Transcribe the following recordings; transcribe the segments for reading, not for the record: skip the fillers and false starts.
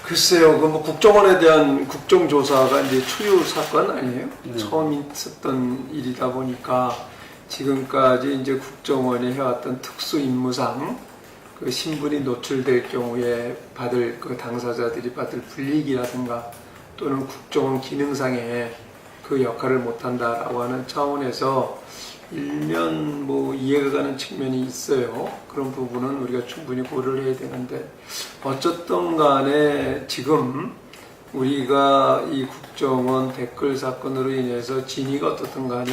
글쎄요, 그 뭐 국정원에 대한 국정조사가 이제 초유 사건 아니에요? 처음 있었던 일이다 보니까 지금까지 이제 국정원이 해왔던 특수임무상 그 신분이 노출될 경우에 받을 그 당사자들이 받을 불이익이라든가 또는 국정원 기능상의 그 역할을 못한다라고 하는 차원에서 일면 뭐 이해가 가는 측면이 있어요. 그런 부분은 우리가 충분히 고려를 해야 되는데 어쨌든 간에 지금 우리가 이 국정원 댓글 사건으로 인해서 진위가 어떻든 간에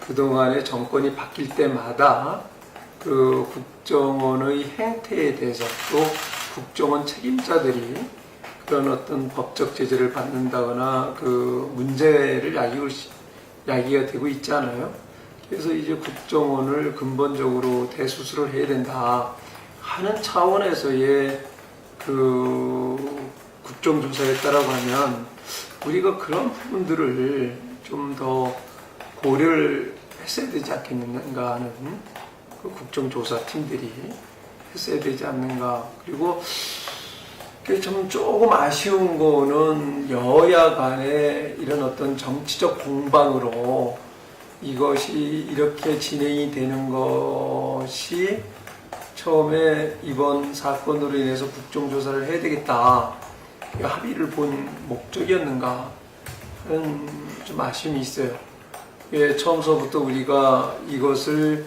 그동안의 정권이 바뀔 때마다 그 국정원의 행태에 대해서 또 국정원 책임자들이 그런 어떤 법적 제재를 받는다거나 그 문제를 야기가 되고 있잖아요. 그래서 이제 국정원을 근본적으로 대수술을 해야 된다 하는 차원에서의 그 국정조사였다라고 하면 우리가 그런 부분들을 좀 더 고려를 했어야 되지 않겠는가 하는 그 국정조사 팀들이 했어야 되지 않는가. 그리고 좀 조금 아쉬운 거는 여야 간의 이런 어떤 정치적 공방으로 이것이 이렇게 진행이 되는 것이 처음에 이번 사건으로 인해서 국정조사를 해야 되겠다 합의를 본 목적이었는가 하는 좀 아쉬움이 있어요. 처음서부터 우리가 이것을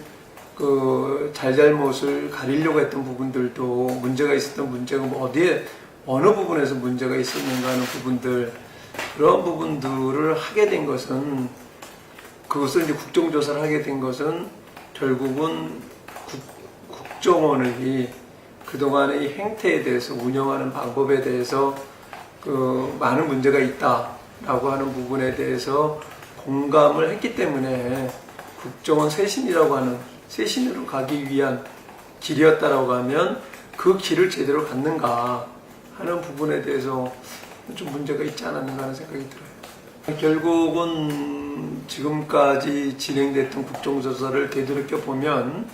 그 잘잘못을 가리려고 했던 부분들도 문제가 있었던 문제가 뭐 어디에 어느 부분에서 문제가 있었는가 하는 부분들 그런 부분들을 하게 된 것은 그것을 이제 국정조사를 하게 된 것은 결국은 국정원의 그동안의 행태에 대해서 운영하는 방법에 대해서 그 많은 문제가 있다라고 하는 부분에 대해서 공감을 했기 때문에 국정원 쇄신이라고 하는 쇄신으로 가기 위한 길이었다라고 하면 그 길을 제대로 갔는가 하는 부분에 대해서 좀 문제가 있지 않았는가 하는 생각이 들어요. 결국은 지금까지 진행됐던 국정조사를 되돌이켜 보면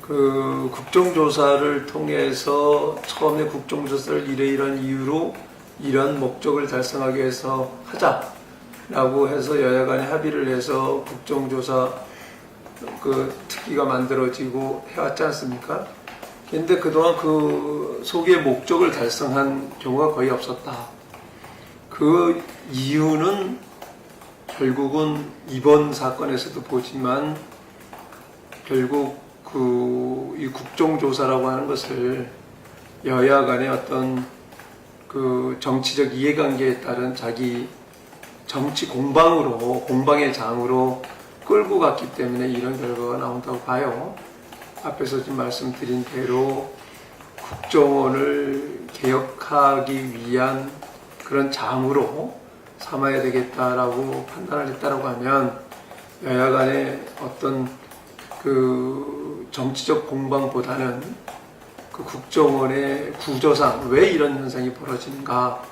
그 국정조사를 통해서 처음에 국정조사를 이러이러한 이유로 이런 목적을 달성하기 위해서 하자라고 해서 여야 간에 합의를 해서 국정조사 그 특위가 만들어지고 해왔지 않습니까? 근데 그동안 그 속의 목적을 달성한 경우가 거의 없었다. 그 이유는 결국은 이번 사건에서도 보지만 결국 이 국정조사라고 하는 것을 여야 간의 어떤 그 정치적 이해관계에 따른 자기 정치 공방의 장으로 끌고 갔기 때문에 이런 결과가 나온다고 봐요. 앞에서 지금 말씀드린 대로 국정원을 개혁하기 위한 그런 장으로 삼아야 되겠다라고 판단을 했다라고 하면 여야 간의 어떤 그 정치적 공방보다는 그 국정원의 구조상 왜 이런 현상이 벌어지는가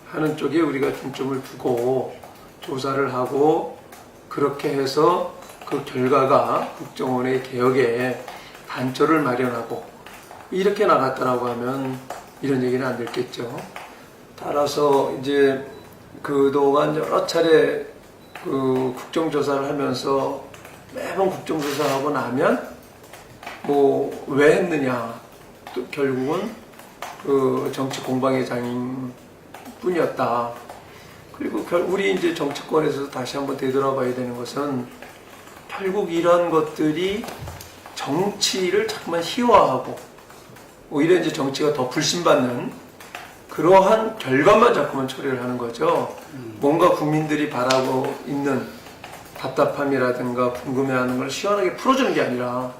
하는 쪽에 우리가 중점을 두고 조사를 하고 그렇게 해서 그 결과가 국정원의 개혁에 단초를 마련하고 이렇게 나갔다라고 하면 이런 얘기는 안 됐겠죠. 따라서 이제 그동안 여러 차례 그 국정조사를 하면서 매번 국정조사하고 나면 뭐 왜 했느냐 또 결국은 그 정치 공방의 장인 뿐이었다. 그리고 우리 이제 정치권에서 다시 한번 되돌아봐야 되는 것은 결국 이런 것들이 정치를 자꾸만 희화하고 오히려 이제 정치가 더 불신받는 그러한 결과만 자꾸만 처리를 하는 거죠. 뭔가 국민들이 바라고 있는 답답함이라든가 궁금해하는 걸 시원하게 풀어주는 게 아니라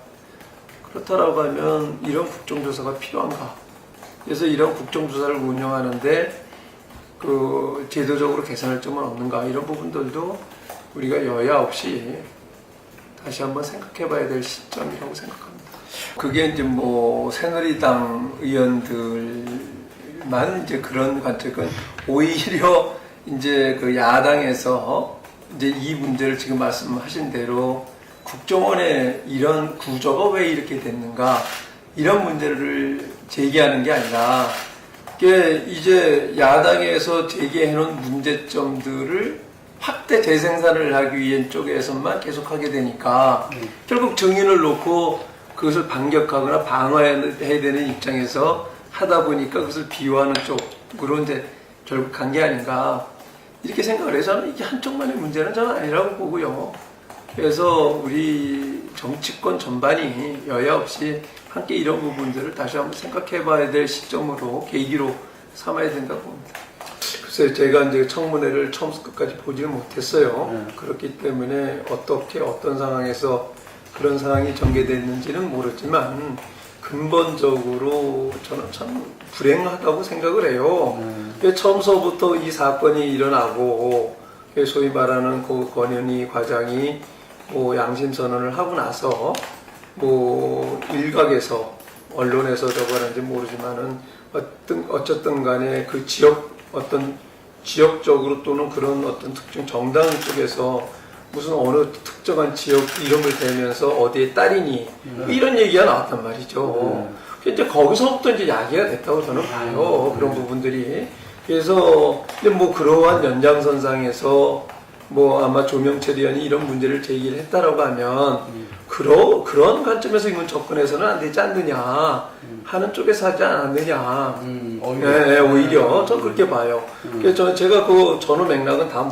그렇다라고 하면 이런 국정조사가 필요한가? 그래서 이런 국정조사를 운영하는데 그 제도적으로 개선할 점은 없는가? 이런 부분들도 우리가 여야 없이 다시 한번 생각해 봐야 될 시점이라고 생각합니다. 그게 이제 뭐 새누리당 의원들만 이제 그런 관점은 오히려 이제 그 야당에서 이제 이 문제를 지금 말씀하신 대로 국정원의 이런 구조가 왜 이렇게 됐는가 이런 문제를 제기하는 게 아니라 그게 이제 야당에서 제기해놓은 문제점들을 확대 재생산을 하기 위한 쪽에서만 계속하게 되니까 결국 정인을 놓고 그것을 반격하거나 방어해야 되는 입장에서 하다 보니까 그것을 비호하는 쪽으로 이제 결국 간 게 아닌가 이렇게 생각을 해서 저는 이게 한쪽만의 문제는 저는 아니라고 보고요. 그래서 우리 정치권 전반이 여야 없이 함께 이런 부분들을 다시 한번 생각해 봐야 될 시점으로 계기로 삼아야 된다고 봅니다. 글쎄요, 제가 이제 청문회를 처음부터 끝까지 보지를 못했어요. 그렇기 때문에 어떻게 어떤 상황에서 그런 상황이 전개됐는지는 모르지만 근본적으로 저는 참 불행하다고 생각을 해요. 처음서부터 이 사건이 일어나고 소위 말하는 그 권현희 과장이 뭐 양심선언을 하고 나서 뭐 일각에서 언론에서 저거는지 모르지만은 어쨌든 간에 그 어떤 지역적으로 또는 그런 어떤 특정 정당 쪽에서 무슨 어느 특정한 지역 이름을 대면서 어디에 딸이니 이런 얘기가 나왔단 말이죠. 이제 거기서부터 이제 야기가 됐다고 저는 봐요. 그런 부분들이. 그래서 이제 뭐 그러한 연장선상에서 뭐 아마 조명철 의원이 이런 문제를 제기를 했다라고 하면 그런 관점에서 이건 접근해서는 안 되지 않느냐 하는 쪽에서 하지 않았느냐. 오히려 저는 그렇게 봐요. 그래서 제가 그 전후 맥락은 다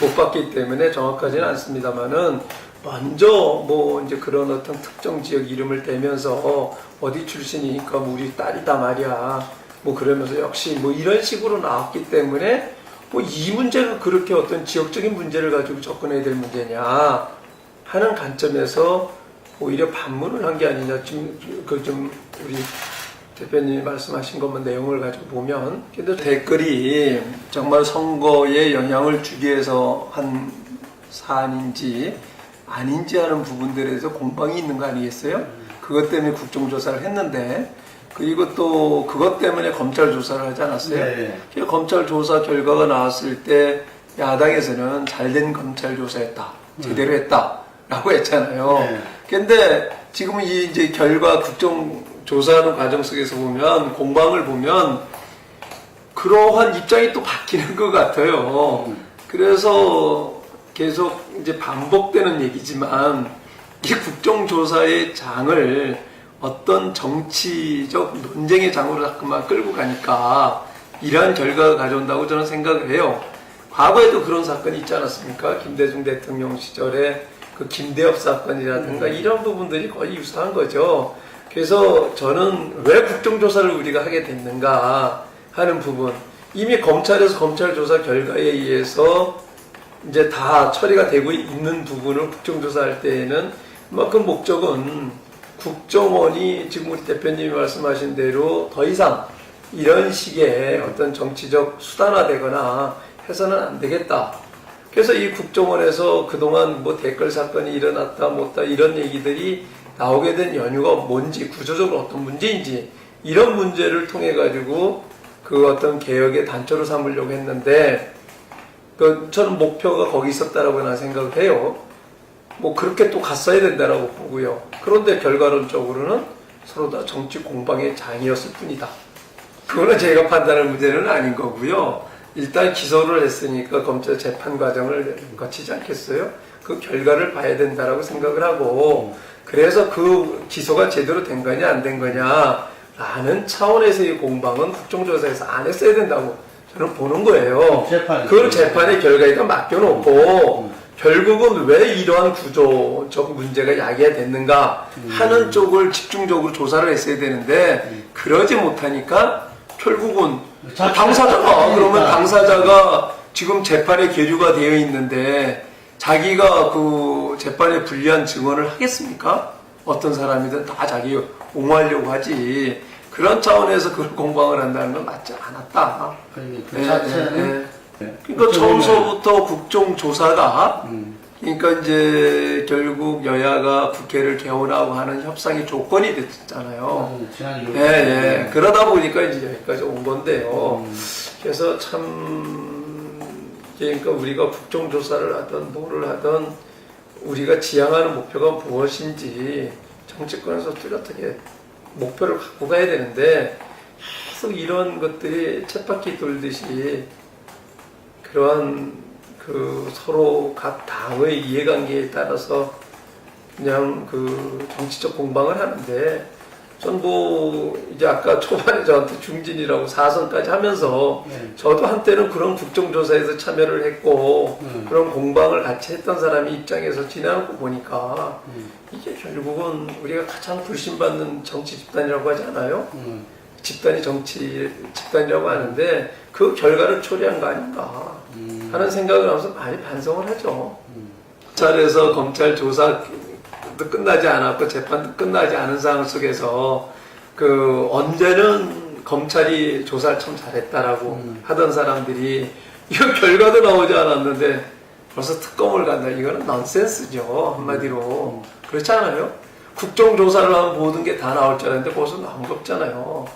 못 봤기 때문에 정확하지는 않습니다만은 먼저 뭐 이제 그런 어떤 특정 지역 이름을 대면서 어디 출신이니까 뭐 우리 딸이다 말이야. 뭐 그러면서 역시 뭐 이런 식으로 나왔기 때문에 뭐 이 문제가 그렇게 어떤 지역적인 문제를 가지고 접근해야 될 문제냐 하는 관점에서 오히려 반문을 한 게 아니냐. 지금 좀 우리 대표님이 말씀하신 것만 내용을 가지고 보면 근데 댓글이 정말 선거에 영향을 주기 위해서 한 사안인지 아닌지 하는 부분들에서 공방이 있는 거 아니겠어요? 그것 때문에 국정조사를 했는데 그리고 또 그것 때문에 검찰 조사를 하지 않았어요? 네. 검찰 조사 결과가 나왔을 때 야당에서는 잘된 검찰 조사였다, 제대로 했다라고 했잖아요. 네. 근데 지금은 이 이제 결과 국정조사하는 과정 속에서 보면 공방을 보면 그러한 입장이 또 바뀌는 것 같아요. 그래서 계속 이제 반복되는 얘기지만 이 국정조사의 장을 어떤 정치적 논쟁의 장으로 자꾸만 끌고 가니까 이러한 결과가 가져온다고 저는 생각을 해요. 과거에도 그런 사건이 있지 않았습니까? 김대중 대통령 시절에 그 김대엽 사건이라든가 이런 부분들이 거의 유사한 거죠. 그래서 저는 왜 국정조사를 우리가 하게 됐는가 하는 부분, 이미 검찰에서 검찰조사 결과에 의해서 이제 다 처리가 되고 있는 부분을 국정조사할 때에는 그 목적은 국정원이 지금 우리 대표님이 말씀하신 대로 더 이상 이런 식의 어떤 정치적 수단화되거나 해서는 안 되겠다. 그래서 이 국정원에서 그동안 뭐 댓글 사건이 일어났다 못다 이런 얘기들이 나오게 된 연유가 뭔지, 구조적으로 어떤 문제인지 이런 문제를 통해 가지고 그 어떤 개혁의 단초로 삼으려고 했는데 저는 목표가 거기 있었다라고 난 생각을 해요. 뭐 그렇게 또 갔어야 된다라고 보고요. 그런데 결과론적으로는 서로 다 정치 공방의 장이었을 뿐이다. 그거는 제가 판단할 문제는 아닌 거고요. 일단 기소를 했으니까 검찰 재판 과정을 거치지 않겠어요? 그 결과를 봐야 된다라고 생각을 하고 그래서 그 기소가 제대로 된 거냐 안 된 거냐 라는 차원에서의 공방은 국정조사에서 안 했어야 된다고 저는 보는 거예요. 그걸 재판의 결과에다 맡겨놓고 결국은 왜 이러한 구조적 문제가 야기가 됐는가 하는 쪽을 집중적으로 조사를 했어야 되는데 그러지 못하니까 결국은 당사자가 그러면 당사자가 지금 재판에 계류가 되어 있는데 자기가 그 재판에 불리한 증언을 하겠습니까? 어떤 사람이든 다 자기 옹호하려고 하지. 그런 차원에서 그걸 공방을 한다는 건 맞지 않았다. 그러니까 처음서부터 국정조사가 그러니까 이제 결국 여야가 국회를 개원하고 하는 협상의 조건이 됐잖아요. 그러다 보니까 이제 여기까지 온 건데요. 그래서 참 그러니까 우리가 국정조사를 하든 뭐를 하든 우리가 지향하는 목표가 무엇인지 정치권에서 뚜렷하게 목표를 갖고 가야 되는데 계속 이런 것들이 쳇바퀴 돌듯이 그러한 그 서로 각 당의 이해관계에 따라서 그냥 그 정치적 공방을 하는데 전 뭐 이제 아까 초반에 저한테 중진이라고 4선까지 하면서 저도 한때는 그런 국정조사에서 참여를 했고 그런 공방을 같이 했던 사람이 입장에서 지나고 보니까 이게 결국은 우리가 가장 불신받는 정치 집단이라고 하지 않아요? 집단이 정치 집단이라고 하는데 그 결과를 초래한 거 아닌가 하는 생각을 하면서 많이 반성을 하죠. 검찰에서 검찰 조사도 끝나지 않았고 재판도 끝나지 않은 상황 속에서 그 언제는 검찰이 조사를 참 잘했다라고 하던 사람들이 이거 결과도 나오지 않았는데 벌써 특검을 간다. 이거는 넌센스죠. 한마디로. 그렇지 않아요? 국정조사를 하면 모든 게 다 나올 줄 알았는데 벌써 나온 거 없잖아요.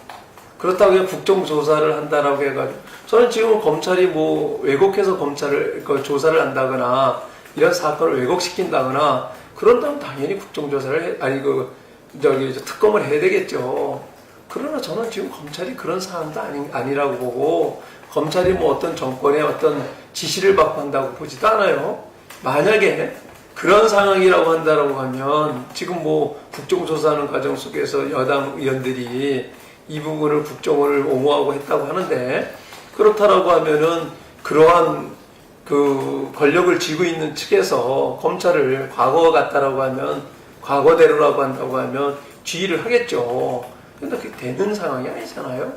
그렇다고 그냥 국정조사를 한다라고 해가지고 저는 지금 검찰이 뭐 왜곡해서 검찰을 그 조사를 한다거나 이런 사건을 왜곡시킨다거나 그런다면 당연히 국정조사를 특검을 해야 되겠죠. 그러나 저는 지금 검찰이 그런 사안도 아니라고 보고 검찰이 뭐 어떤 정권의 어떤 지시를 받고 한다고 보지도 않아요. 만약에 그런 상황이라고 한다라고 하면 지금 뭐 국정조사하는 과정 속에서 여당 의원들이 이 부분을 국정을 옹호하고 했다고 하는데 그렇다라고 하면은 그러한 그 권력을 쥐고 있는 측에서 검찰을 과거와 같다라고 하면 과거대로라고 한다고 하면 지휘를 하겠죠. 근데 그게 되는 상황이 아니잖아요.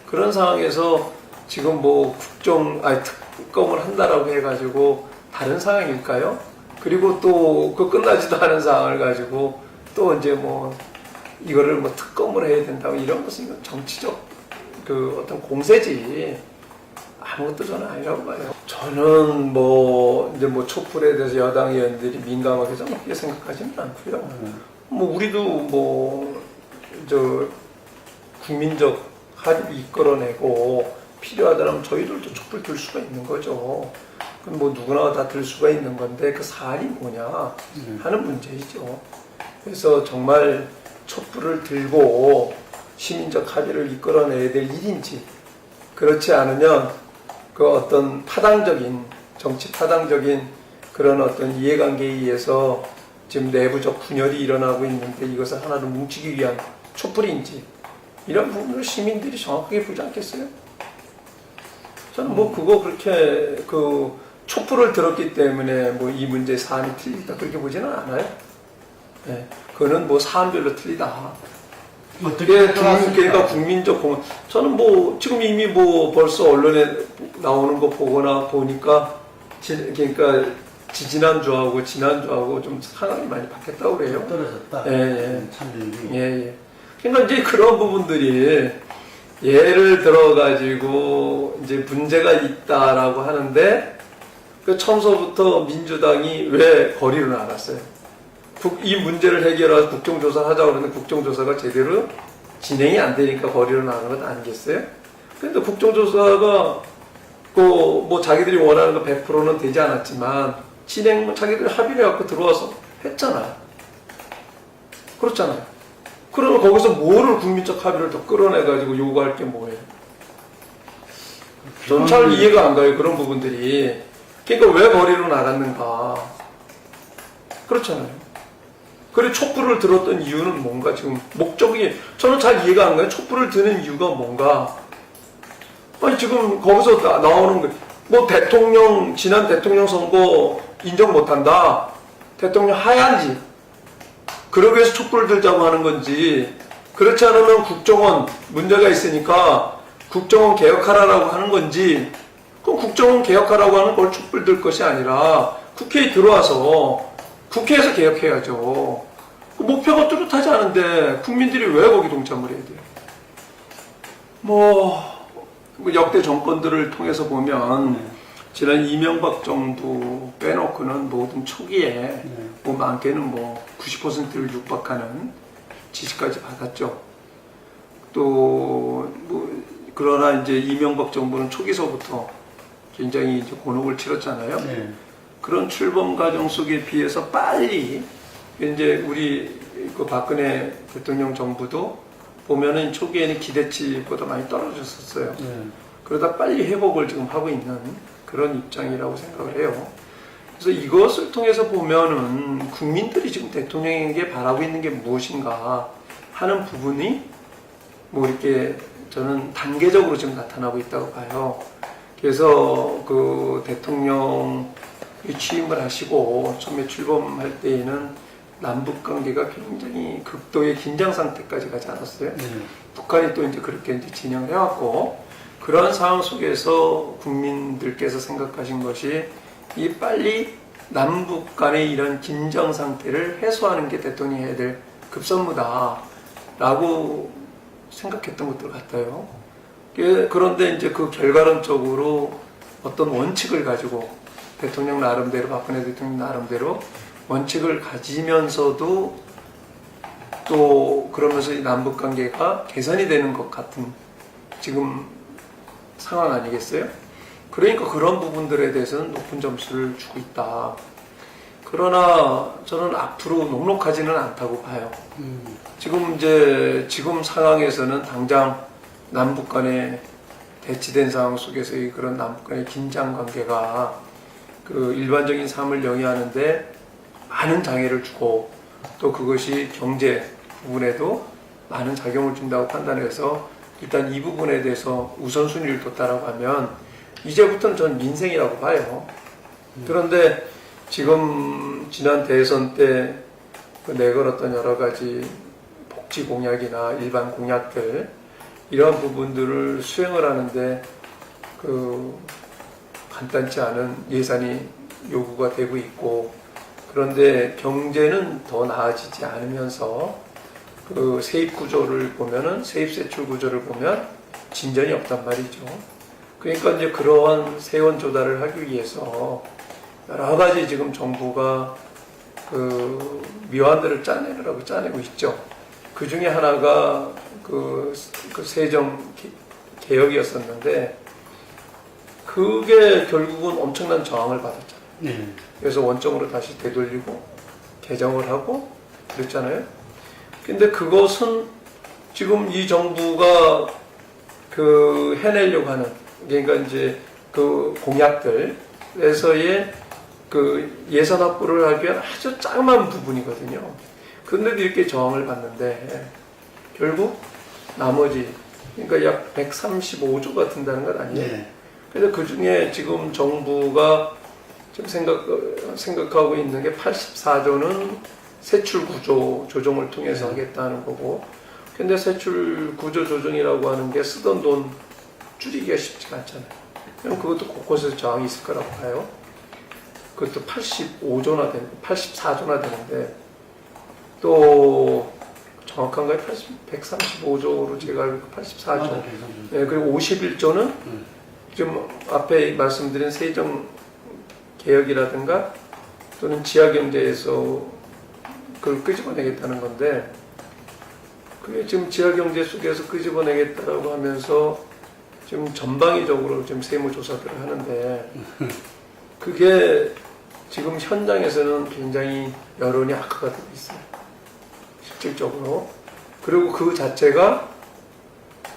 그런 상황에서 지금 뭐 특검을 한다라고 해가지고 다른 상황일까요? 그리고 또 그 끝나지도 않은 상황을 가지고 또 이제 뭐 이거를 뭐 특검을 해야 된다고 이런 것은 정치적 그 어떤 공세지. 아무것도 저는 아니라고 봐요. 저는 이제 촛불에 대해서 여당 의원들이 민감하게 저는 그렇게 생각하지는 않고요. 뭐 우리도 국민적 합의를 이끌어내고 필요하다면 저희들도 촛불 들 수가 있는 거죠. 그럼 뭐 누구나 다 들 수가 있는 건데 그 사안이 뭐냐 하는 문제이죠. 그래서 정말 촛불을 들고 시민적 합의를 이끌어내야 될 일인지 그렇지 않으면 그 어떤 정치 파당적인 그런 어떤 이해관계에 의해서 지금 내부적 분열이 일어나고 있는데 이것을 하나로 뭉치기 위한 촛불인지 이런 부분을 시민들이 정확하게 보지 않겠어요? 저는 뭐 그거 그렇게 그 촛불을 들었기 때문에 뭐 이 문제 사안이 틀리다 그렇게 보지는 않아요. 네, 그거는 뭐 사안별로 틀리다. 그러니까 국민적 공헌. 저는 뭐 지금 이미 뭐 벌써 언론에 나오는 거 보거나 보니까 그러니까 지난주하고 지난주하고 좀 상황이 많이 바뀌었다고 그래요. 떨어졌다. 예. 참여율이. 예. 그러니까 이제 그런 부분들이 예를 들어 가지고 이제 문제가 있다라고 하는데 그 처음서부터 민주당이 왜 거리로 나갔어요? 이 문제를 해결하고 국정조사를 하자고 그러는데 국정조사가 제대로 진행이 안 되니까 거리로 나가는 것 아니겠어요? 근데 국정조사가 뭐 자기들이 원하는 거 100%는 되지 않았지만 자기들이 합의를 해갖고 들어와서 했잖아요. 그렇잖아요. 그러면 거기서 뭐를 국민적 합의를 더 끌어내가지고 요구할 게 뭐예요? 전 잘 이해가 안 가요. 그런 부분들이. 그러니까 왜 거리로 나갔는가? 그렇잖아요. 그리고 촛불을 들었던 이유는 뭔가 지금 목적이 저는 잘 이해가 안 가요. 촛불을 드는 이유가 뭔가? 아니 지금 거기서 나오는 거 뭐 지난 대통령 선거 인정 못한다. 대통령 하야인지 그러기 위해서 촛불을 들자고 하는 건지 그렇지 않으면 국정원 문제가 있으니까 국정원 개혁하라고 하는 건지 그럼 국정원 개혁하라고 하는 걸 촛불 들 것이 아니라 국회에 들어와서 국회에서 개혁해야죠. 목표가 뚜렷하지 않은데 국민들이 왜 거기 동참을 해야 돼요? 뭐 역대 정권들을 통해서 보면 지난 이명박 정부 빼놓고는 모든 초기에 뭐 많게는 뭐 90%를 육박하는 지지까지 받았죠. 또 뭐 그러나 이제 이명박 정부는 초기서부터 굉장히 이제 곤혹을 치렀잖아요. 그런 출범 과정 속에 비해서 빨리 이제 우리 그 박근혜 대통령 정부도 보면은 초기에는 기대치보다 많이 떨어졌었어요. 네. 그러다 빨리 회복을 지금 하고 있는 그런 입장이라고 생각을 해요. 그래서 이것을 통해서 보면은 국민들이 지금 대통령에게 바라고 있는 게 무엇인가 하는 부분이 뭐 이렇게 저는 단계적으로 지금 나타나고 있다고 봐요. 그래서 그 대통령이 취임을 하시고 처음에 출범할 때에는 남북 관계가 굉장히 극도의 긴장 상태까지 가지 않았어요. 네. 북한이 또 이제 그렇게 이제 진영을 해왔고, 그런 상황 속에서 국민들께서 생각하신 것이 이 빨리 남북 간의 이런 긴장 상태를 해소하는 게 대통령이 해야 될 급선무다라고 생각했던 것들 같아요. 그런데 이제 그 결과론적으로 어떤 원칙을 가지고 대통령 나름대로, 박근혜 대통령 나름대로 원칙을 가지면서도 또 그러면서 이 남북 관계가 개선이 되는 것 같은 지금 상황 아니겠어요? 그러니까 그런 부분들에 대해서는 높은 점수를 주고 있다. 그러나 저는 앞으로 녹록하지는 않다고 봐요. 지금 상황에서는 당장 남북 간의 대치된 상황 속에서의 그런 남북 간의 긴장 관계가 그 일반적인 삶을 영위하는데 많은 장애를 주고, 또 그것이 경제 부분에도 많은 작용을 준다고 판단해서 일단 이 부분에 대해서 우선순위를 뒀다라고 하면 이제부터는 전 민생이라고 봐요. 그런데 지금 지난 대선 때 그 내걸었던 여러 가지 복지 공약이나 일반 공약들, 이런 부분들을 수행을 하는데 그 간단치 않은 예산이 요구가 되고 있고, 그런데 경제는 더 나아지지 않으면서 그 세입 구조를 보면은, 세입 세출 구조를 보면 진전이 없단 말이죠. 그러니까 이제 그러한 세원 조달을 하기 위해서 여러 가지 지금 정부가 그 미완들을 짜내고 있죠. 그 중에 하나가 그 세정 개혁이었었는데, 그게 결국은 엄청난 저항을 받았잖아요. 네. 그래서 원점으로 다시 되돌리고 개정을 하고 그랬잖아요. 근데 그것은 지금 이 정부가 그 해내려고 하는, 그러니까 이제 그 공약들에서의 그 예산 확보를 하기 위한 아주 조그만 부분이거든요. 그런데도 이렇게 저항을 받는데 결국 나머지, 그러니까 약 135조가 든다는 건 아니에요. 네. 그래서 그 중에 지금 정부가 지금 생각하고 있는 게 84조는 세출 구조 조정을 통해서 하겠다는 거고, 근데 세출 구조 조정이라고 하는 게 쓰던 돈 줄이기가 쉽지가 않잖아요. 그럼 그것도 곳곳에서 저항이 있을 거라고 봐요. 그것도 84조나 되는데, 또 정확한가요? 135조로 제가 알고 84조. 네, 그리고 51조는 지금 앞에 말씀드린 세정 개혁이라든가 또는 지하경제에서 그걸 끄집어내겠다는 건데, 그게 지금 지하경제 속에서 끄집어내겠다라고 하면서 지금 전방위적으로 지금 세무조사들을 하는데, 그게 지금 현장에서는 굉장히 여론이 악화가 되고 있어요. 실질적으로. 그리고 그 자체가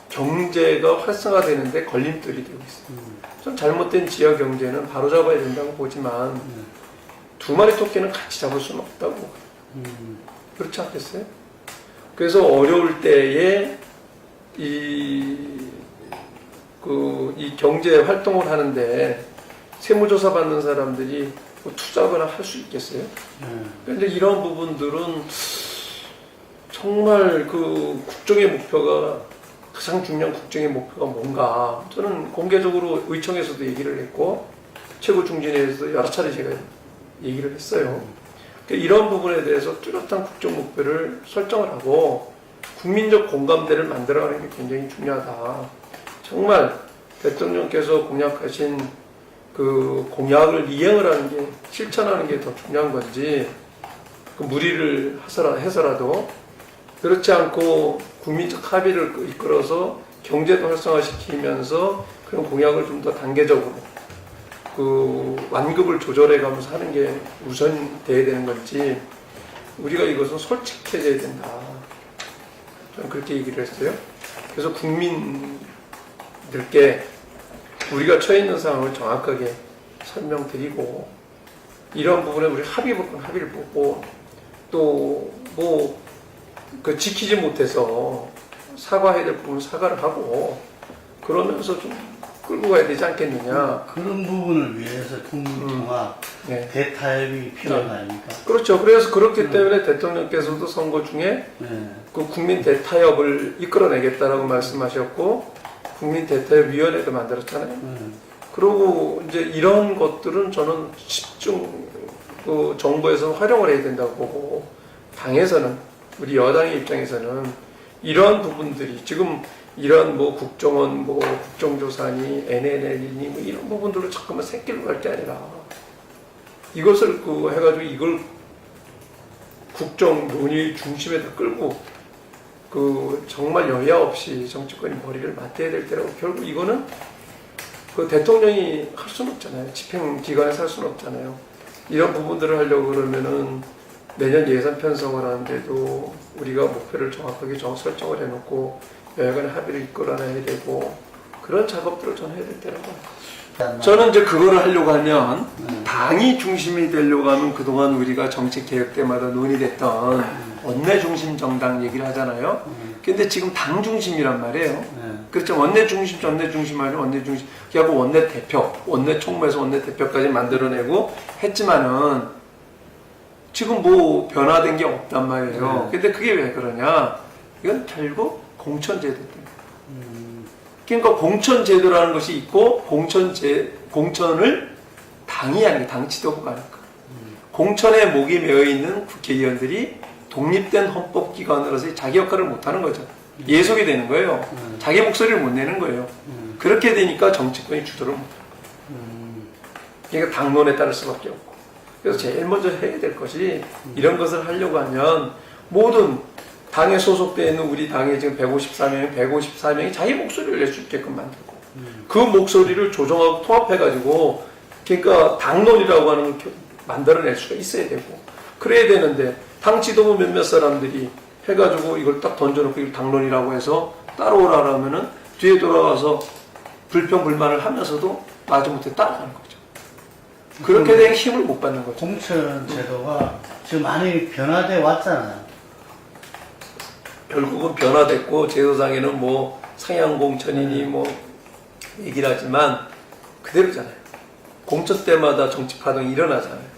경제가 활성화되는데 걸림돌이 되고 있어요. 좀 잘못된 지하경제는 바로잡아야 된다고 보지만 두 마리 토끼는 같이 잡을 수는 없다고. 그렇지 않겠어요? 그래서 어려울 때에 이 경제 활동을 하는데 세무조사 받는 사람들이 뭐 투자하거나 할 수 있겠어요? 그런데 이런 부분들은 정말 그 국정의 목표가, 가장 중요한 국정의 목표가 뭔가, 저는 공개적으로 의총에서도 얘기를 했고 최고 중진회에서도 여러 차례 제가 얘기를 했어요. 그러니까 이런 부분에 대해서 뚜렷한 국정 목표를 설정을 하고 국민적 공감대를 만들어가는 게 굉장히 중요하다. 정말 대통령께서 공약하신 그 공약을 이행을 하는 게, 실천하는 게 더 중요한 건지, 그 무리를 해서라도 그렇지 않고 국민적 합의를 이끌어서 경제도 활성화시키면서 그런 공약을 좀 더 단계적으로 그 완급을 조절해 가면서 하는 게 우선돼야 되는 건지, 우리가 이것은 솔직해져야 된다. 저는 그렇게 얘기를 했어요. 그래서 국민들께 우리가 처해 있는 상황을 정확하게 설명드리고 이런 부분에 우리 합의를 보고 또 뭐 그 지키지 못해서 사과해야 될 부분 사과를 하고 그러면서 좀 끌고 가야 되지 않겠느냐. 그런 부분을 위해서 국민통합, 네. 대타협이 필요한 거 아닙니까? 그렇죠. 그래서 그렇기 때문에 대통령께서도 선거 중에 네. 그 국민 대타협을 이끌어내겠다라고 말씀하셨고 국민 대타협위원회도 만들었잖아요. 그리고 이제 이런 것들은 저는 집중 그 정부에서 활용을 해야 된다고 보고 당에서는 우리 여당의 입장에서는 이런 부분들이 지금 이런 뭐 국정원 뭐 국정조사니 NNL이니 뭐 이런 부분들로 자꾸만 새끼로 갈 게 아니라 이것을 그 해가지고 이걸 국정 논의 중심에다 끌고 그 정말 여야 없이 정치권이 머리를 맞대야 될 때라고 결국 이거는 그 대통령이 할 수는 없잖아요. 집행 기관에서 할 수는 없잖아요. 이런 부분들을 하려고 그러면은 내년 예산 편성을 하는데도 우리가 목표를 정확하게 설정을 해놓고 여야간의 합의를 이끌어내야 되고 그런 작업들을 저는 해야 될 때라고 봐요. 저는 이제 그거를 하려고 하면 당이 중심이 되려고 하면 그동안 우리가 정책 개혁 때마다 논의됐던 원내 중심 정당 얘기를 하잖아요. 근데 지금 당 중심이란 말이에요. 그렇죠. 원내 중심 하면 원내 중심. 그리고 원내 대표, 원내 총무에서 원내 대표까지 만들어내고 했지만은 지금 뭐 변화된 게 없단 말이에요. 근데 그게 왜 그러냐? 이건 결국 공천제도 때문에. 그러니까 공천제도라는 것이 있고 공천을 당이 아니고 당 지도부가 하니까. 공천에 목이 메어 있는 국회의원들이 독립된 헌법기관으로서 자기 역할을 못하는 거죠. 예속이 되는 거예요. 자기 목소리를 못 내는 거예요. 그렇게 되니까 정치권이 주도를 못해요. 그러니까 당론에 따를 수밖에 없고. 그래서 제일 먼저 해야 될 것이 이런 것을 하려고 하면 모든 당에 소속되어 있는 우리 당에 지금 154명이 자기 목소리를 낼 수 있게끔 만들고 그 목소리를 조정하고 통합해가지고 그러니까 당론이라고 하는 걸 만들어낼 수가 있어야 되고 그래야 되는데 당 지도부 몇몇 사람들이 해가지고 이걸 딱 던져놓고 이걸 당론이라고 해서 따라오라 하면은 뒤에 돌아가서 불평불만을 하면서도 마지못해 따라가는 거죠. 그렇게 되면 힘을 못 받는 거죠. 공천 제도가 지금 많이 변화돼 왔잖아요. 결국은 변화됐고 제도상에는 뭐 상향공천이니 뭐 얘기를 하지만 그대로잖아요. 공천 때마다 정치 파동이 일어나잖아요.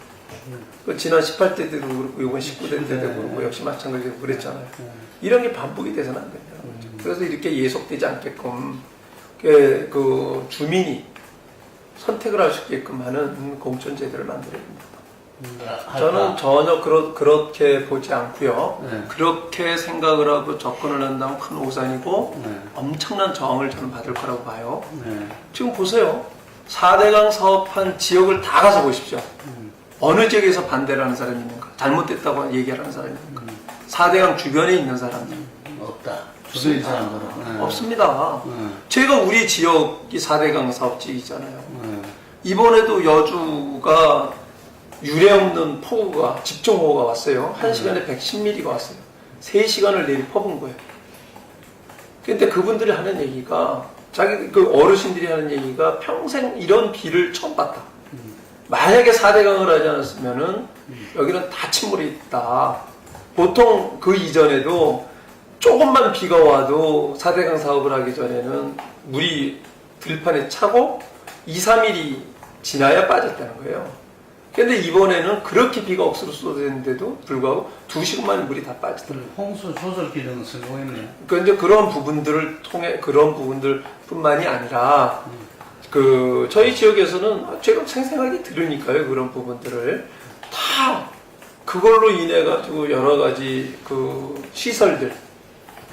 그 지난 18대 때도 그렇고 이번 19대 때도 그렇고 역시 마찬가지로 그랬잖아요. 이런 게 반복이 돼서는 안 된다는 거죠. 그래서 이렇게 예속되지 않게끔 그 주민이 선택을 할 수 있게끔 하는 공천 제도를 만들어야 됩니다. 저는 전혀 그렇게 보지 않고요. 그렇게 생각을 하고 접근을 한다면 큰 오산이고 엄청난 저항을 저는 받을 거라고 봐요. 지금 보세요. 4대강 사업한 지역을 다 가서 보십시오. 어느 지역에서 반대를 하는 사람이 있는가? 잘못됐다고 얘기하는 사람이 있는가? 4대강 주변에 있는 사람들. 없다. 주변 사람들은. 없습니다. 제가 우리 지역이 4대강 사업지이잖아요. 이번에도 여주가 유례없는 폭우가, 집중호우가 왔어요. 1시간에 110mm가 왔어요. 3시간을 내리 퍼본 거예요. 근데 그분들이 하는 얘기가, 그 어르신들이 하는 얘기가 평생 이런 비를 처음 봤다. 만약에 4대강을 하지 않았으면은 여기는 다 침몰이 있다. 보통 그 이전에도 조금만 비가 와도 4대강 사업을 하기 전에는 물이 들판에 차고 2, 3일이 지나야 빠졌다는 거예요. 근데 이번에는 그렇게 비가 억수로 쏟아졌는데도 불구하고 2시간만에 물이 다 빠지더라고요. 홍수 조절 기능은 성공했네요. 그러니까 이제 그런 부분들을 통해 그런 부분들뿐만이 아니라 저희 지역에서는 제가 생생하게 들으니까요. 그런 부분들을 다 그걸로 인해 가지고 여러 가지 시설들,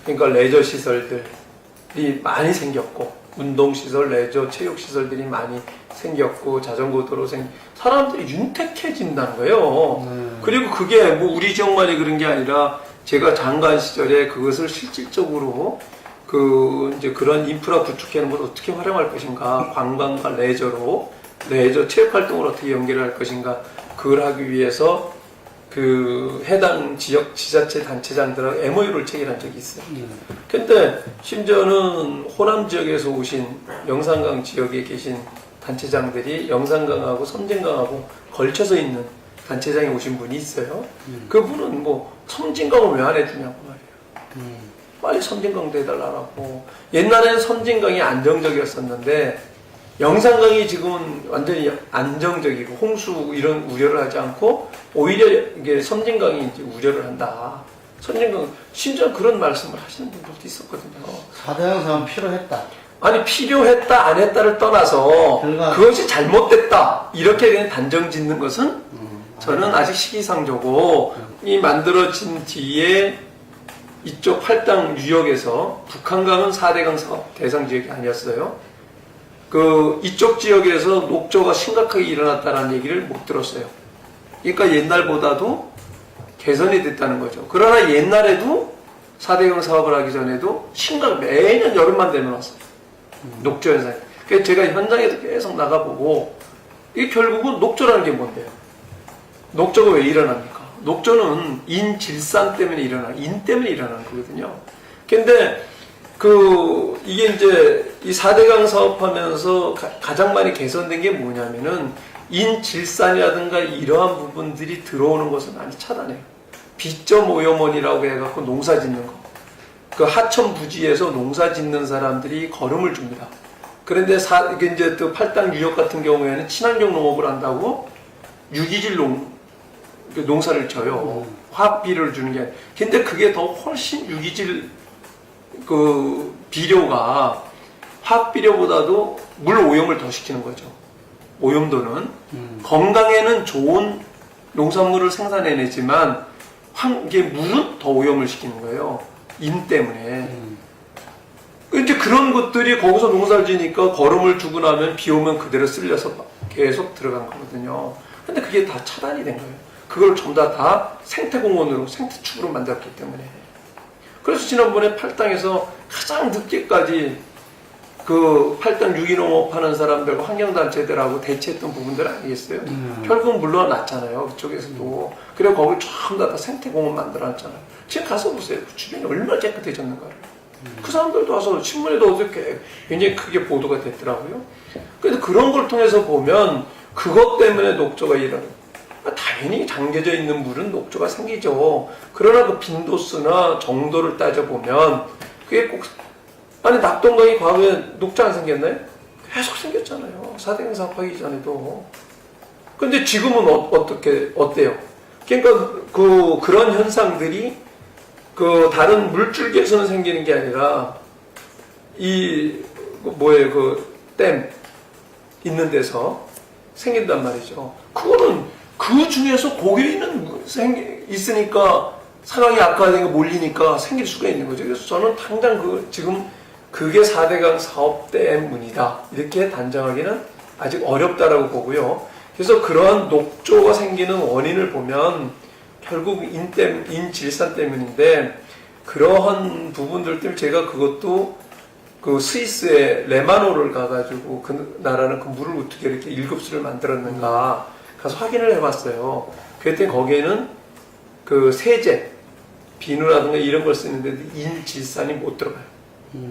그러니까 레저 시설들이 많이 생겼고 운동시설, 레저, 체육시설들이 많이 생겼고 자전거 도로 사람들이 윤택해진다는 거예요. 그리고 그게 뭐 우리 지역만이 그런 게 아니라 제가 장관 시절에 그것을 실질적으로 이제 그런 인프라 구축하는 걸 어떻게 활용할 것인가, 관광과 레저 체육 활동을 어떻게 연결할 것인가, 그걸 하기 위해서 그 해당 지역 지자체 단체장들하고 MOU를 체결한 적이 있어요. 근데 심지어는 호남 지역에서 오신 영산강 지역에 계신 단체장들이 영산강하고 섬진강하고 걸쳐서 있는 단체장에 오신 분이 있어요. 그분은 뭐 섬진강을 왜 안 해주냐고 말이에요. 빨리 섬진강도 해달라고. 옛날에는 섬진강이 안정적이었었는데 영산강이 지금은 완전히 안정적이고 홍수 이런 우려를 하지 않고 오히려 이게 섬진강이 이제 우려를 한다. 섬진강 심지어 그런 말씀을 하시는 분들도 있었거든요. 4대강 사업은 필요했다. 아니 필요했다 안 했다를 떠나서 그것이 잘못됐다 이렇게 그냥 단정 짓는 것은 저는 아직 시기상조고 이 만들어진 뒤에 이쪽 팔당 유역에서 북한강은 4대강 사업 대상 지역이 아니었어요. 그 이쪽 지역에서 녹조가 심각하게 일어났다는 얘기를 못 들었어요. 그러니까 옛날보다도 개선이 됐다는 거죠. 그러나 옛날에도 4대강 사업을 하기 전에도 매년 여름만 되면 왔어요. 녹조 현상이. 그래서 제가 현장에서 계속 나가보고 이 결국은 녹조라는 게 뭔데요? 녹조가 왜 일어납니까? 녹조는 인질산 때문에 인 때문에 일어나는 거거든요. 근데 이게 이제 이 4대강 사업하면서 가장 많이 개선된 게 뭐냐면은 인질산이라든가 이러한 부분들이 들어오는 것을 많이 차단해요. 비점 오염원이라고 해갖고 농사 짓는 거. 그 하천 부지에서 농사 짓는 사람들이 거름을 줍니다. 그런데 이게 이제 또 팔당 유역 같은 경우에는 친환경 농업을 한다고 유기질 농사를 져요. 화학비료를 주는 게. 근데 그게 더 훨씬 유기질 비료가 화학비료보다도 물 오염을 더 시키는 거죠. 오염도는. 건강에는 좋은 농산물을 생산해내지만 이게 물은 더 오염을 시키는 거예요. 인 때문에. 이제 그런 것들이 거기서 농사를 지니까 거름을 주고 나면 비 오면 그대로 쓸려서 계속 들어간 거거든요. 근데 그게 다 차단이 된 거예요. 그걸 전부 다 생태공원으로, 생태축으로 만들었기 때문에. 그래서 지난번에 팔당에서 가장 늦게까지 그 팔당 유기농업 하는 사람들과 환경단체들하고 대치했던 부분들 아니겠어요? 결국은 물러났잖아요. 그쪽에서도. 그리고 거기 전부 다 생태공원 만들어놨잖아요. 지금 가서 보세요. 그 주변이 얼마나 깨끗해졌는가를. 그 사람들도 와서 신문에도 어저께 굉장히 크게 보도가 됐더라고요. 그래서 그런 걸 통해서 보면 그것 때문에 녹조가 일어나요. 당연히 잠겨져 있는 물은 녹조가 생기죠. 그러나 그 빈도수나 정도를 따져보면 그게 꼭 아니 낙동강이 과거에 녹조 안 생겼나요? 계속 생겼잖아요. 4대강 사업하기 전에도. 근데 지금은 어때요? 그러니까 그런 현상들이 다른 물줄기에서는 생기는 게 아니라 댐 있는 데서 생긴단 말이죠. 그거는 그 중에서 거기는 있으니까 상황이 악화되고 몰리니까 생길 수가 있는 거죠. 그래서 저는 당장 지금 그게 4대강 사업 때문이다. 이렇게 단정하기는 아직 어렵다라고 보고요. 그래서 그러한 녹조가 생기는 원인을 보면 결국 인질산 때문인데 그러한 부분들 때문에 제가 그것도 그 스위스의 레마노를 가가지고 그 나라는 그 물을 어떻게 이렇게 7수를 만들었는가 가서 확인을 해봤어요. 그랬더니 거기에는 그 세제, 비누라든가 이런 걸 쓰는데 인질산이 못 들어가요.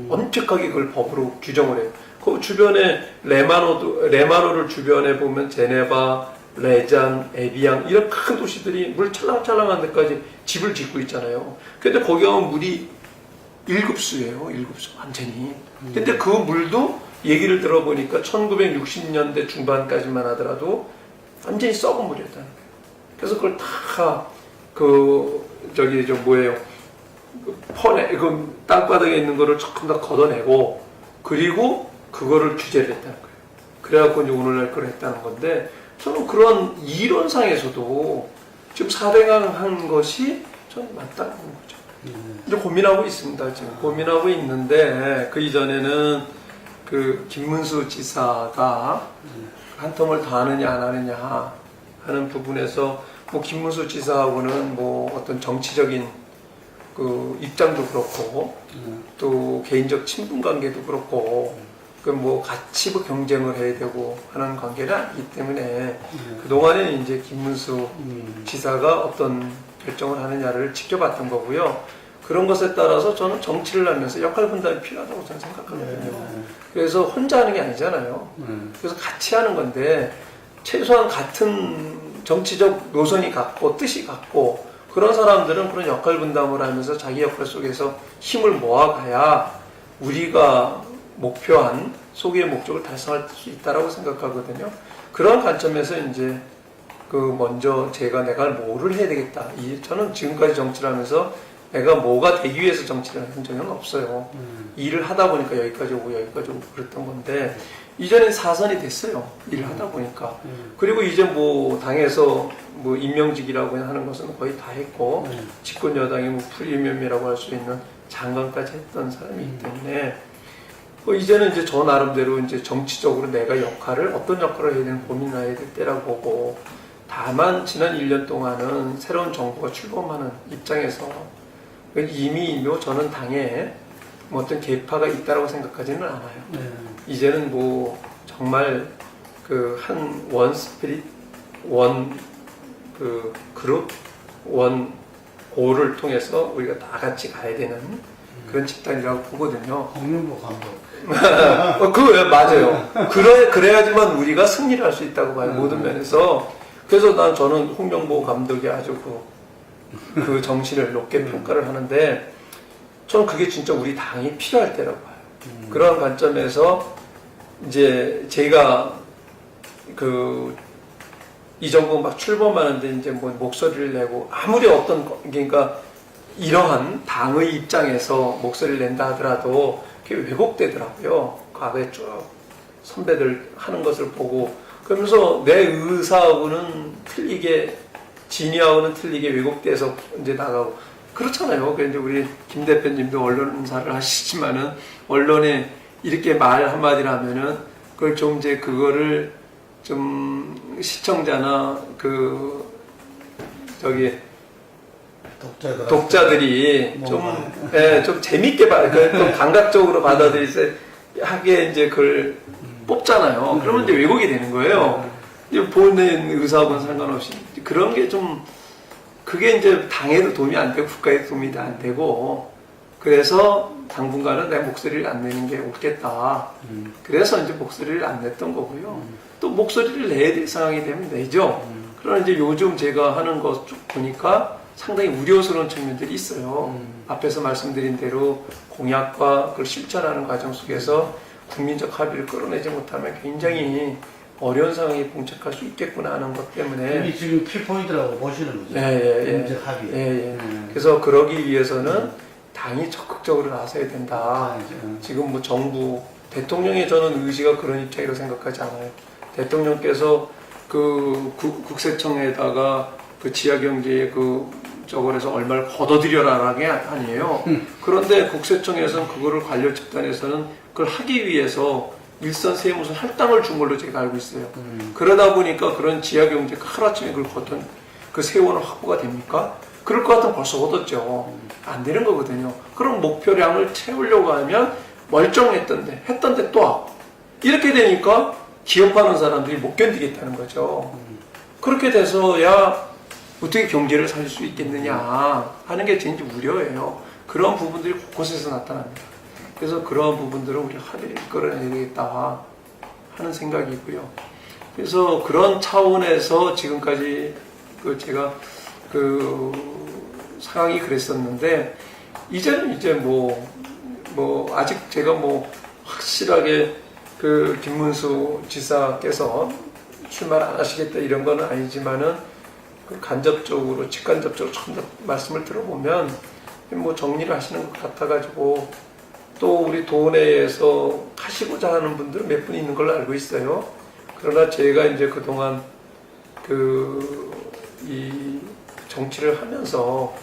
엄격하게 그걸 법으로 규정을 해요. 그 주변에 레마노를 주변에 보면 제네바, 레잔, 에비앙 이런 큰 도시들이 물 찰랑찰랑한 데까지 집을 짓고 있잖아요. 근데 거기 가면 물이 1급수예요. 1급수 완전히. 근데 그 물도 얘기를 들어보니까 1960년대 중반까지만 하더라도 완전히 썩은 물이었다는 거예요. 그래서 그걸 다 땅바닥에 있는 거를 조금 더 걷어내고 그리고 그거를 규제를 했다는 거예요. 그래갖고 이제 오늘날 그걸 했다는 건데 저는 그런 이론상에서도 지금 4대강 한 것이 저는 맞다는 거죠. 이제 고민하고 있습니다. 지금 고민하고 있는데 그 이전에는 그 김문수 지사가 한 텀을 더 하느냐 안 하느냐 하는 부분에서 김문수 지사하고는 어떤 정치적인 그 입장도 그렇고 또 개인적 친분 관계도 그렇고 그 뭐 같이 뭐 경쟁을 해야 되고 하는 관계는 아니기 때문에 그동안에 이제 김문수 지사가 어떤 결정을 하느냐를 지켜봤던 거고요. 그런 것에 따라서 저는 정치를 하면서 역할 분담이 필요하다고 저는 생각하거든요. 그래서 혼자 하는 게 아니잖아요. 그래서 같이 하는 건데 최소한 같은 정치적 노선이 같고 뜻이 같고 그런 사람들은 그런 역할 분담을 하면서 자기 역할 속에서 힘을 모아가야 우리가 목표한 소기의 목적을 달성할 수 있다라고 생각하거든요. 그런 관점에서 이제 그 먼저 내가 뭐를 해야 되겠다. 저는 지금까지 정치를 하면서 내가 뭐가 되기 위해서 정치를 한 적은 없어요. 일을 하다 보니까 여기까지 오고 그랬던 건데 이제는 사선이 됐어요. 일을 하다 보니까. 그리고 이제 뭐 당에서 뭐 임명직이라고 하는 것은 거의 다 했고 집권 여당이 뭐 프리미엄이라고 할 수 있는 장관까지 했던 사람이기 때문에 이제는 이제 저 나름대로 이제 정치적으로 내가 어떤 역할을 해야 되는 고민을 해야 될 때라고 보고 다만 지난 1년 동안은 새로운 정부가 출범하는 입장에서 이미 저는 당에 뭐 어떤 계파가 있다라고 생각하지는 않아요. 이제는 뭐 정말 그 한 원 스피릿, 원 그 그룹, 원 고를 통해서 우리가 다 같이 가야 되는 그런 집단이라고 보거든요. 홍명보 감독. 맞아요. 그래야지만 우리가 승리를 할 수 있다고 봐요. 모든 면에서. 그래서 저는 홍명보 감독이 아주 그 정신을 높게 평가를 하는데 저는 그게 진짜 우리 당이 필요할 때라고 봐요. 그런 관점에서 이제 제가 이 정부 막 출범하는데 이제 뭐 목소리를 내고 아무리 그러니까 이러한 당의 입장에서 목소리를 낸다 하더라도 그게 왜곡되더라고요. 과거에 쭉 선배들 하는 것을 보고 그러면서 내 의사하고는 틀리게 진위하고는 틀리게 왜곡돼서 이제 나가고 그렇잖아요. 그런데 우리 김 대표님도 언론사를 하시지만은 언론에 이렇게 말 한마디를 하면은 그거를 좀 시청자나 독자들이 좀 재밌게 좀 감각적으로 하게 이제 그걸 뽑잖아요. 그러면 이제 왜곡이 되는 거예요. 이제 본인 의사하고는 상관없이 그런 게 그게 이제 당에도 도움이 안 되고 국가에도 도움이 안 되고 그래서 당분간은 내 목소리를 안 내는 게 옳겠다. 그래서 이제 목소리를 안 냈던 거고요. 또 목소리를 내야 될 상황이 되면 내죠. 그러나 이제 요즘 제가 하는 것 쭉 보니까 상당히 우려스러운 측면들이 있어요. 앞에서 말씀드린 대로 공약과 그걸 실천하는 과정 속에서 국민적 합의를 끌어내지 못하면 굉장히 어려운 상황에 봉착할 수 있겠구나 하는 것 때문에 이게 지금 키포인트라고 보시는 거죠. 국민적 합의. 그래서 그러기 위해서는 당이 적극적으로 나서야 된다. 지금 뭐 정부 대통령의 저는 의지가 그런 입장이라고 생각하지 않아요. 대통령께서 국세청에다가 지하경제에 저걸 해서 얼마를 걷어들여라라는 게 아니에요. 그런데 국세청에서는 그거를 관료 집단에서는 그걸 하기 위해서 일선 세무서 할당을 준 걸로 제가 알고 있어요. 그러다 보니까 그런 지하경제 하루아침에 그걸 걷던 그 세원은 확보가 됩니까? 그럴 것 같으면 벌써 얻었죠. 안 되는 거거든요. 그럼 목표량을 채우려고 하면 했던데 또 하고 이렇게 되니까 기업하는 사람들이 못 견디겠다는 거죠. 그렇게 돼서야 어떻게 경제를 살릴 수 있겠느냐 하는 게 제 우려예요. 그런 부분들이 곳곳에서 나타납니다. 그래서 그런 부분들을 우리 합의를 이끌어내야 되겠다 하는 생각이고요. 그래서 그런 차원에서 지금까지 제가 상황이 그랬었는데 이제는 아직 제가 확실하게 김문수 지사께서 출마를 안 하시겠다 이런 건 아니지만은 간접적으로 직간접적으로 말씀을 들어보면 정리를 하시는 것 같아가지고 또 우리 도내에서 하시고자 하는 분들은 몇 분 있는 걸로 알고 있어요. 그러나 제가 이제 그동안 이 정치를 하면서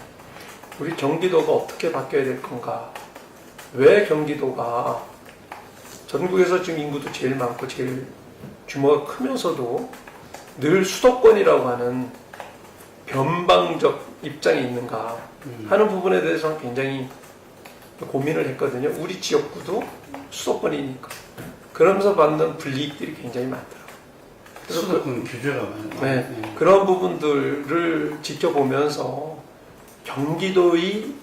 우리 경기도가 어떻게 바뀌어야 될 건가? 왜 경기도가 전국에서 지금 인구도 제일 많고 제일 규모가 크면서도 늘 수도권이라고 하는 변방적 입장에 있는가 하는 부분에 대해서는 굉장히 고민을 했거든요. 우리 지역구도 수도권이니까. 그러면서 받는 불이익들이 굉장히 많더라고요. 그래서 수도권 규제가 많아요. 네, 그런 부분들을 지켜보면서 경기도의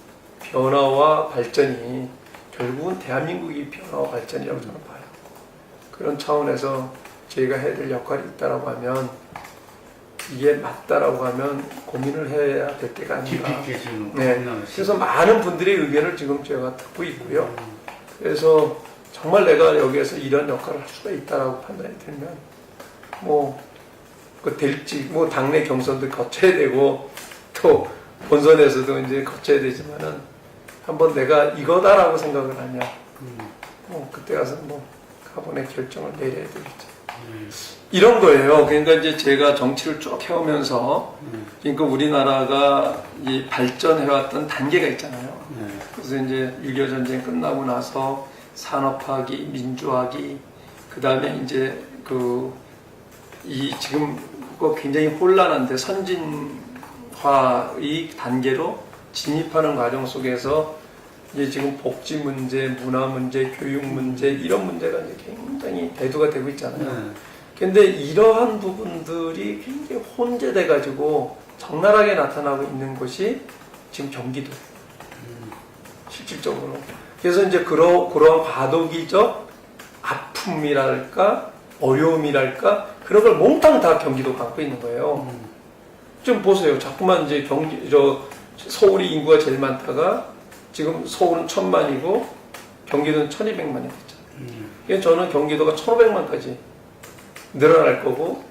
변화와 발전이 결국은 대한민국의 변화와 발전이라고 저는 봐요. 그런 차원에서 저희가 해야 될 역할이 있다라고 하면 이게 맞다라고 하면 고민을 해야 될 때가 아닌가. 깊이 있게 지금 네, 고민하고 그래서 많은 분들의 의견을 지금 제가 듣고 있고요. 그래서 정말 내가 여기에서 이런 역할을 할 수가 있다라고 판단이 들면 그 될지 당내 경선도 거쳐야 되고 또 본선에서도 이제 거쳐야 되지만은 한번 내가 이거다라고 생각을 하면 그때 가서 가본의 결정을 내려야 되겠죠. 이런 거예요. 그러니까 이제 제가 정치를 쭉 해오면서 그러니까 우리나라가 이 발전해왔던 단계가 있잖아요. 그래서 이제 6.25 전쟁 끝나고 나서 산업화기, 민주화기, 그 다음에 이제 지금 굉장히 혼란한데 선진화의 단계로 진입하는 과정 속에서 이제 지금 복지 문제, 문화 문제, 교육 문제 이런 문제가 이제 굉장히 대두가 되고 있잖아요. 근데 이러한 부분들이 굉장히 혼재돼 가지고 적나라하게 나타나고 있는 것이 지금 경기도 실질적으로. 그래서 이제 그런 과도기적 아픔이랄까 어려움이랄까 그런 걸 몽땅 다 경기도가 갖고 있는 거예요. 좀 보세요. 자꾸만 이제 서울이 인구가 제일 많다가 지금 서울은 1000만이고 경기도는 1200만이 됐잖아요. 그래서 저는 경기도가 1500만까지 늘어날 거고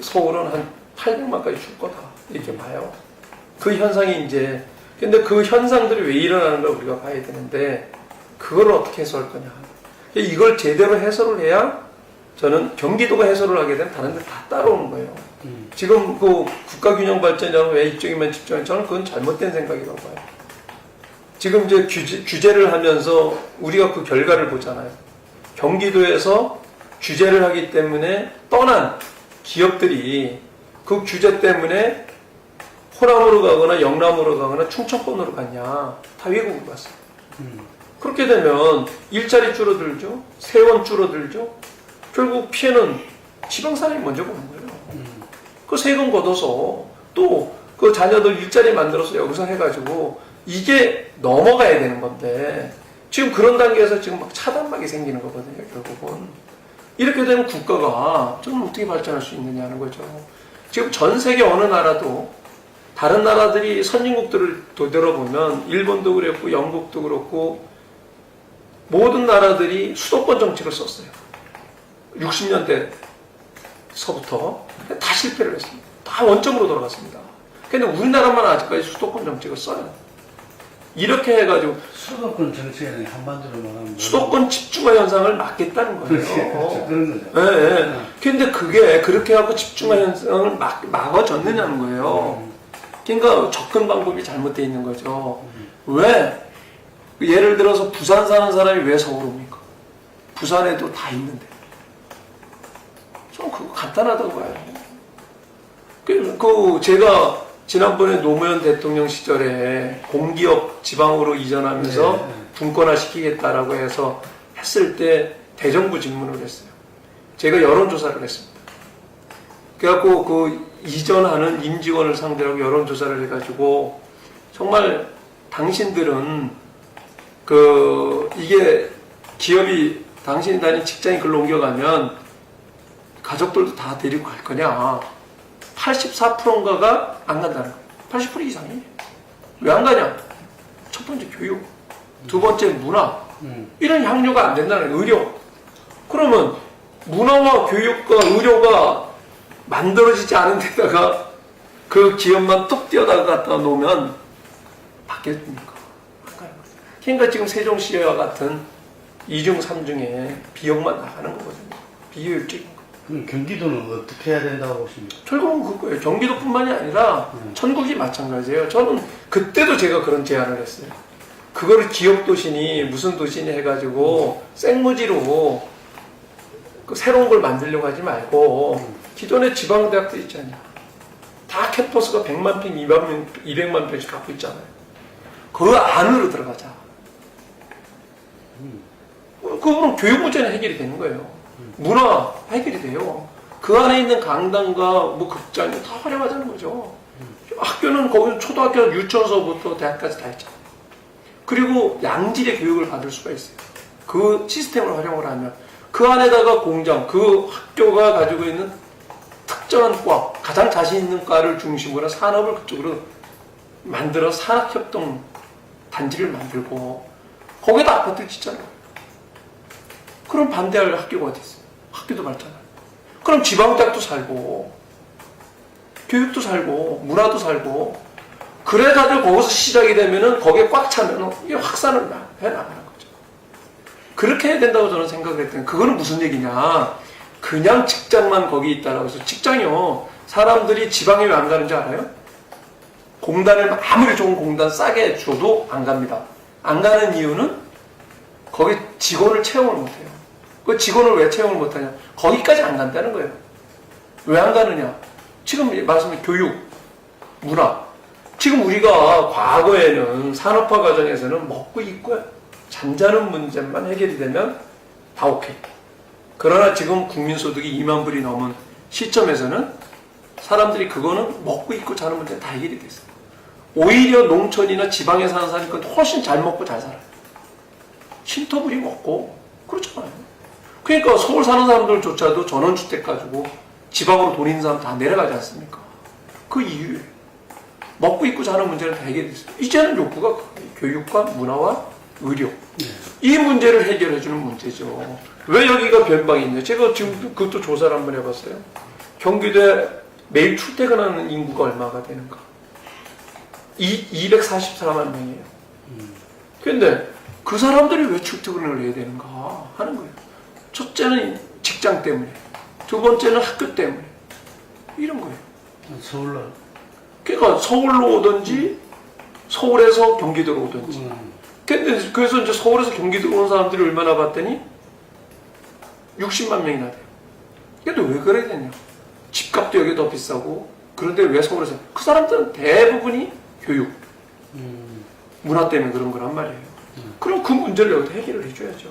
서울은 한 800만까지 줄 거다 이렇게 봐요. 그 현상이 이제 근데 그 현상들이 왜 일어나는 걸 우리가 봐야 되는데 그걸 어떻게 해소할 거냐. 이걸 제대로 해소를 해야 저는 경기도가 해소를 하게 되면 다른 데 다 따라오는 거예요. 지금 그 국가균형발전이라고 왜 이쪽에만 집중하는 저는 그건 잘못된 생각이라고 봐요. 지금 이제 규제를 하면서 우리가 그 결과를 보잖아요. 경기도에서 규제를 하기 때문에 떠난 기업들이 그 규제 때문에 호남으로 가거나 영남으로 가거나 충청권으로 갔냐. 다 외국으로 갔어요. 그렇게 되면 일자리 줄어들죠. 세원 줄어들죠. 결국 피해는 지방사람이 먼저 보는 거예요. 그 세금 걷어서 또 그 자녀들 일자리 만들어서 여기서 해가지고 이게 넘어가야 되는 건데 지금 그런 단계에서 지금 막 차단막이 생기는 거거든요. 결국은 이렇게 되면 국가가 좀 어떻게 발전할 수 있느냐는 거죠. 지금 전 세계 어느 나라도 다른 나라들이 선진국들을 되돌아보면 일본도 그랬고 영국도 그렇고 모든 나라들이 수도권 정책을 썼어요. 60년대서부터 다 실패를 했습니다. 다 원점으로 돌아갔습니다. 근데 우리나라만 아직까지 수도권 정책을 써요. 이렇게 해가지고 수도권 정책에는 한반도로 말하면 수도권 집중화 현상을 막겠다는 거예요. 그렇죠. 그런 거죠. 네, 네. 근데 그게 그렇게 하고 집중화 현상을 막아졌느냐는 거예요. 그러니까 접근 방법이 잘못되어 있는 거죠. 왜? 예를 들어서 부산 사는 사람이 왜 서울 옵니까? 부산에도 다 있는데. 좀 그거 간단하다고 봐요. 제가 지난번에 노무현 대통령 시절에 공기업 지방으로 이전하면서 분권화 시키겠다라고 해서 했을 때 대정부 질문을 했어요. 제가 여론조사를 했습니다. 그래갖고 그 이전하는 임직원을 상대로 여론조사를 해가지고 정말 당신들은 이게 기업이 당신이 다닌 직장이 글로 옮겨가면 가족들도 다 데리고 갈 거냐. 84%인가가 안 간다는 거예요. 80% 이상이. 왜 안 가냐? 첫 번째 교육, 두 번째 문화. 이런 향유가 안 된다는 거예요. 의료. 그러면 문화와 교육과 의료가 만들어지지 않은 데다가 그 기업만 뚝 뛰어다가 갖다 놓으면 바뀌어집니까? 안 가요. 그러니까 지금 세종시와 같은 2중, 3중에 비용만 나가는 거거든요. 비효율적인 거. 그럼 경기도는 어떻게 해야 된다고 보십니까? 결국은 그거예요. 경기도뿐만이 아니라 전국이 마찬가지예요. 저는 그때도 제가 그런 제안을 했어요. 그거를 기업 도시니 무슨 도시니 해가지고 생무지로 새로운 걸 만들려고 하지 말고 기존의 지방대학도 있잖아요. 다 캠퍼스가 100만 평, 200만 평씩 갖고 있잖아요. 그 안으로 들어가자. 그거는 교육 문제는 해결이 되는 거예요. 문화 해결이 돼요. 그 안에 있는 강당과 뭐 극장 다 활용하자는 거죠. 학교는 거기 초등학교 유치원서부터 대학까지 다 있잖아요. 그리고 양질의 교육을 받을 수가 있어요. 그 시스템을 활용을 하면 그 안에다가 공장, 그 학교가 가지고 있는 특정한 과, 가장 자신 있는 과를 중심으로 산업을 그쪽으로 만들어 산학협동 단지를 만들고 거기다 아파트를 짓잖아요. 그럼 반대할 학교가 어디 있어요? 학교도 많잖아요. 그럼 지방대학도 살고 교육도 살고 문화도 살고 그래가지고 거기서 시작이 되면은 거기에 꽉 차면 이게 확산을 해나가는 거죠. 그렇게 해야 된다고 저는 생각을 했더니 그거는 무슨 얘기냐? 그냥 직장만 거기 있다라고 해서 직장이요. 사람들이 지방에 왜 안 가는지 알아요? 공단을 아무리 좋은 공단 싸게 줘도 안 갑니다. 안 가는 이유는 거기 직원을 채용을 못해요. 그 직원을 왜 채용을 못하냐? 거기까지 안 간다는 거예요. 왜 안 가느냐? 지금 말씀드린 교육, 문화. 지금 우리가 과거에는 산업화 과정에서는 먹고 입고 잠자는 문제만 해결이 되면 다 오케이. 그러나 지금 국민소득이 2만 불이 넘은 시점에서는 사람들이 그거는 먹고 입고 자는 문제 다 해결이 됐어요. 오히려 농촌이나 지방에 사는 사람이 훨씬 잘 먹고 잘 살아요. 신토불이 먹고 그렇잖아요. 그러니까 서울 사는 사람들조차도 전원주택 가지고 지방으로 돈 있는 사람 다 내려가지 않습니까? 그 이유에 먹고 입고 자는 문제는 다 해결됐어요. 이제는 욕구가 교육과 문화와 의료 이 문제를 해결해주는 문제죠. 왜 여기가 변방이 있냐? 제가 지금 그것도 조사를 한번 해봤어요. 경기도에 매일 출퇴근하는 인구가 얼마가 되는가? 244만 명이에요. 그런데 그 사람들이 왜 출퇴근을 해야 되는가 하는 거예요. 첫째는 직장 때문에, 두 번째는 학교 때문에 이런 거예요. 서울로. 그러니까 서울로 오든지 서울에서 경기도로 오든지. 근데 그래서 이제 서울에서 경기도로 온 사람들이 얼마나 봤더니 60만 명이나 돼요. 근데 왜 그래야 되냐? 집값도 여기 더 비싸고 그런데 왜 서울에서? 그 사람들은 대부분이 교육, 문화 때문에 그런 거란 말이에요. 그럼 그 문제를 여기서 해결을 해줘야죠.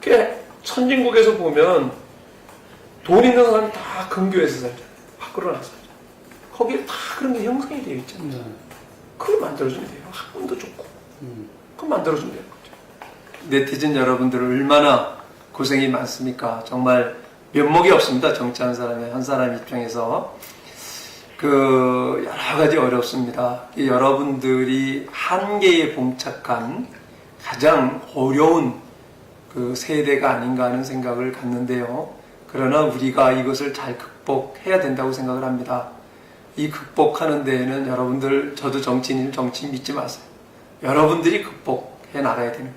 그게 선진국에서 보면 돈 있는 사람이 다 근교에서 살잖아요. 밖으로 나서 살잖아요. 거기에 다 그런 게 형성이 되어 있잖아요. 그걸 만들어주면 돼요. 학군도 좋고. 그걸 만들어주면 되는 거죠. 네티즌 여러분들 얼마나 고생이 많습니까? 정말 면목이 없습니다. 정치하는 사람의 한 사람 입장에서. 그 여러 가지 어렵습니다. 여러분들이 한계에 봉착한 가장 어려운 그 세대가 아닌가 하는 생각을 갖는데요. 그러나 우리가 이것을 잘 극복해야 된다고 생각을 합니다. 이 극복하는 데에는 여러분들, 저도 정치인 믿지 마세요. 여러분들이 극복해 나가야 되는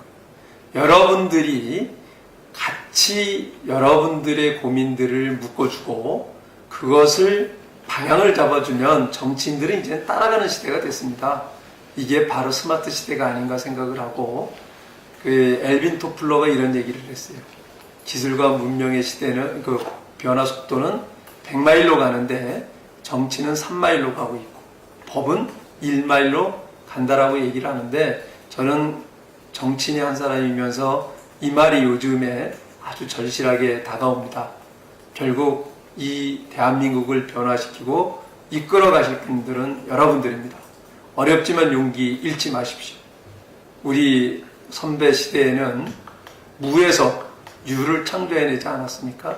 거예요. 여러분들이 같이 여러분들의 고민들을 묶어주고 그것을 방향을 잡아주면 정치인들은 이제 따라가는 시대가 됐습니다. 이게 바로 스마트 시대가 아닌가 생각을 하고 그 엘빈 토플러가 이런 얘기를 했어요. 기술과 문명의 시대는 그 변화 속도는 100마일로 가는데 정치는 3마일로 가고 있고 법은 1마일로 간다라고 얘기를 하는데 저는 정치인이 한 사람이면서 이 말이 요즘에 아주 절실하게 다가옵니다. 결국 이 대한민국을 변화시키고 이끌어 가실 분들은 여러분들입니다. 어렵지만 용기 잃지 마십시오. 우리 선배 시대에는 무에서 유를 창조해내지 않았습니까?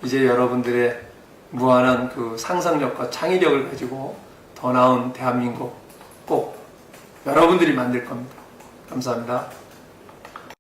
이제 여러분들의 무한한 그 상상력과 창의력을 가지고 더 나은 대한민국 꼭 여러분들이 만들 겁니다. 감사합니다.